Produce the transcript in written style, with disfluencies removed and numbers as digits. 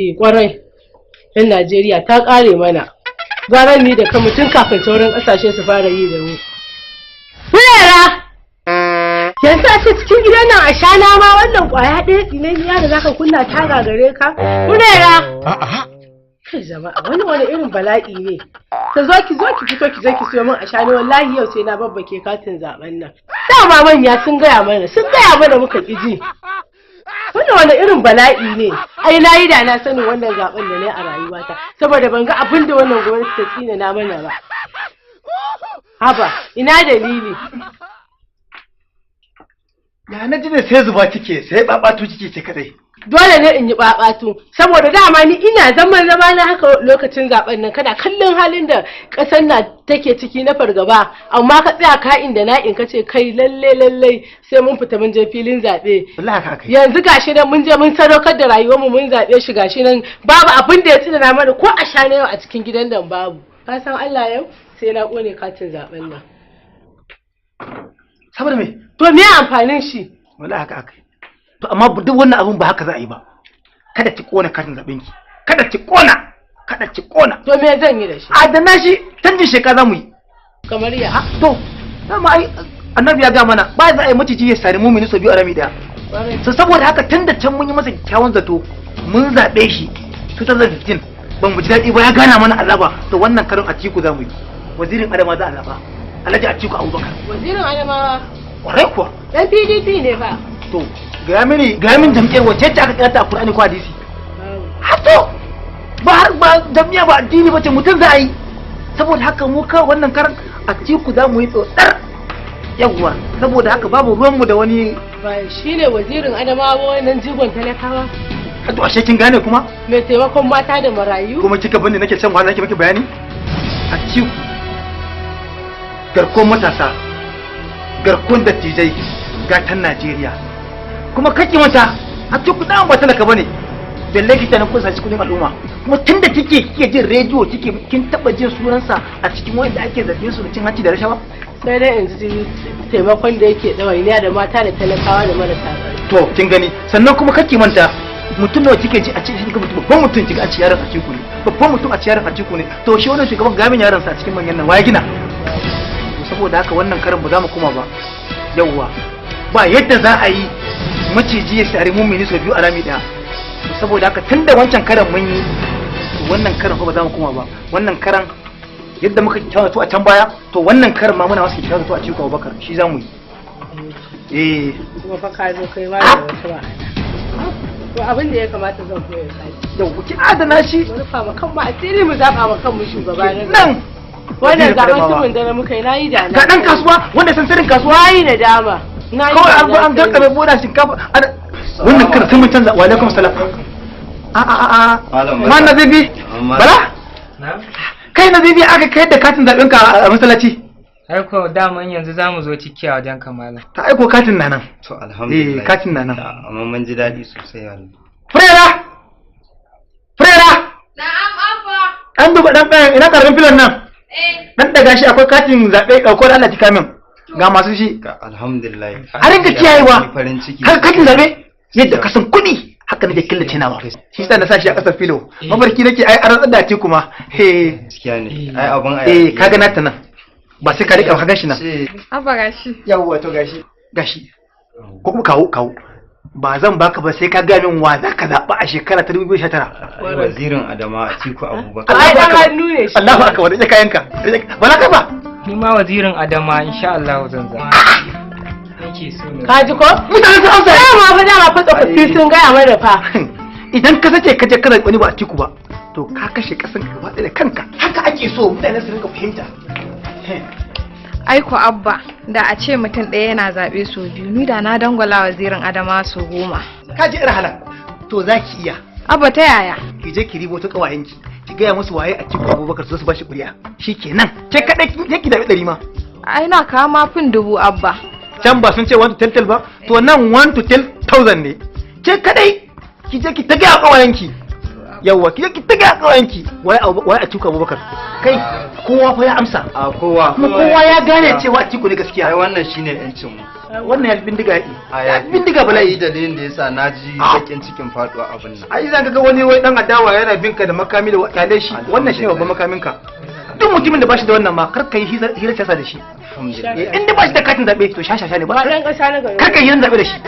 Kwarai, yan Najeriya ta ƙare mana. Gara ni da ka mutum kafin sauran ƙasashe su fara yi da mu. Fulera! Yanzu a ce cikin gidan nan a sha nama wannan ƙwaya ɗaya tsinaniya da zaka kunna ta gagare ka? Fulera! Kai jama'a wani irin bala'i ne. Ka zo ki fito ki je ki siyo min a sha ne wallahi yau sai na babbake katin zaben nan. Dama manya sun gaya mana muka ƙi ji. Wannan wani irin bala'i ne. Ai na yi da na sanin wannan zaben da ne a rayuwata saboda ban ga abin da wannan gwamnati ta tsina na mana ba. Haba, ina dalili. Ya na ji ne sai zuba kike, sai babatu kike ce kadai. Dole ne in yi babatu saboda dama ni ina zama na haka lokacin zaben nan kana kallon halin da kasar na take ciki na fargaba amma ka tsaya ka inda na in kace kai lalle sai mun fita mun je filin zabe. Wallahi haka kai. Yanzu gashi nan mun je mun sadaukar da rayuwar mu mun zabe shi gashi nan babu abin da ya tsina mana ko a sha yau a cikin gidan nan babu. Ka san Allah yau sai na kone katin zaben nan. Saboda me? To me amfanin shi? Wallahi haka kai. To amma duk wannan abun ba haka za a yi ba. Kada ki kona katin zaben ki. Kada ki kona. To me zan yi da shi? Adana shi canjin shekara za mu yi. Kamar ya? To, dama ai annabi ya ga mana ba za a yi maciji ya sari mumini so biyu a rami daya. So saboda haka tunda can mun yi masa kyawun zato mun zabe shi 2015 ban mu ji daɗi ba ya gana mana azaba to wannan karin Atiku za mu yi. Wazirin Adama za a zaba. Alhaji Atiku Abubakar. Wazirin Adama. Kwarai kuwa. Dan PDP ne fa. To, ga min jam'iyyar wacce ce aka kirata a Qur'ani ko hadisi? Hato ba jam'iyya ba addini bace mutum za a yi. Saboda haka mu ka wannan karan Atiku za mu yi tsotsar. Yawwa, saboda haka babu ruwan mu da wani ba shine wazirin Adamawa wannan jigon talakawa. To ashe kin gane kuma? Mai taimakon mata da marayu. Kuma kika bani nake shan wahala nake miki bayani? Atiku garkon matasa, garkon dattijai, gatan Najeriya. Kuma kake mata Atiku dan ba talaka bane. Balle kike nan kun saci kudin al'umma. Kuma tunda kike jin rediyo kin taba jin sunansa a cikin wanda ake zabe su da cin hanci da rashawa? Sai dai in ji taimakon da yake dawainiya da mata da talakawa da marasa ƙarfi. To kin gani sannan kuma kake manta mutum nawa kike ji a cikin kika mutum babban mutum kika a cikin yaran Atiku ne. Babban mutum a cikin yaran Atiku ne. To shi wannan shugaban gamin yaran sa a cikin manyan nan waye gina? Saboda haka wannan karin ba za mu koma ba. Yawwa ba yadda za a yi maciji ya sari mumini sau biyu a rami daya. Saboda haka tunda wancan karan mun yi wannan karan ba za mu koma ba. Wannan karan yadda muka kyautata a can baya to wannan karan ma muna wasu kyautata a cikin Abubakar shi za mu yi. Kuma fa ka zo kai ma da wasu ba. To abin da ya kamata zan koya sai. Yau ki adana shi. Mu rufa ma kan mu asiri mu zaba ma kan mu shugaba nan. Wannan zaben tumun da muka yi nayi da na. Ga dan kasuwa wanda san sirrin kasuwa yi da dama. Kawai an garkame boda shinkafa wannan kar sai mun canza wa alaikum salam. Ma na bibi bala kai na bibi aka kai da katin zaben ka a masallaci. Aiko daman yanzu zamu zo cikiya wajen kamala. Ta aiko katin na nan. To alhamdulillah. Katin na nan. Amma mun ji dadi sosai wallahi. Frera Na'am abba. an duba dan bayan ina karbin filan nan. Dan daga shi akwai katin zabe dauko da Allah ki kamin. Ga masu shi. Alhamdulillah. A rinka kiyayewa. Farin ciki. Har katin zabe yadda ka san kudi haka nake killace nawa. Shi yasa na sa shi a kasar filo. Mabarki nake ai an rantsar da ce kuma. Gaskiya ne. Ai abun ai. Kaga nata nan. Ba sai ka rika ka gashi nan. Abba gashi. Yawwa to gashi. Ko kuma kawo. Ba zan baka ba sai ka ga min wa za ka zaɓa a shekara ta 2019. Wazirin Adama Atiku Abubakar. Ai dan hannu ne shi. Allahu akbar da kayanka. Ba za ka ba. Ni ma wazirin Adama insha Allah zan zama. Nake so ne. Ka ji ko? Mutane sun amsa. Dama fa tsofaffi sun gaya mana fa. Idan ka sace ka je kana wani ba Atiku ba to ka kashe kasan ka gaba da kanka. Haka ake so mutane su rinka fahimta. Aiko abba da a ce mutum ɗaya yana zaɓe sau biyu ni da na dangwala wazirin Adama sau 10. Ka ji ir halak to za ki iya. Abba ta yaya? Ki je ki ribo ta kawayenki. Ki gaya musu waye Atiku Abubakar su ba shi kuriya. Shikenan. Ke kadai ki da 100 ma. Ai na kawo ma fin 1000 abba. Can ba sun ce 1 to 10 ba to nan 1 to 10,000 ne. Ke kadai ki je ki ta gaya kawayenki. yawa ki tiga kawanki wai Atiku Abubakar kai kowa fa ya amsa a kowa kuma kowa ya gane cewa Atiku ne gaskiya ai wannan shine yancin mu wannan ya bindiga ya bindiga bala'i dalilin da yasa naji bakin cikin faduwa abin nan ai zan ga wani wai dan adawa yana binka da makami da kyale shi wannan shine babban makamin ka duk mutumin da bashi da wannan ma kar kai hira siyasa da shi alhamdulillah in da bashi da katin zabe to shashasha ne ba Ba ɗan ƙasa na gari. kar kai hira zabe da shi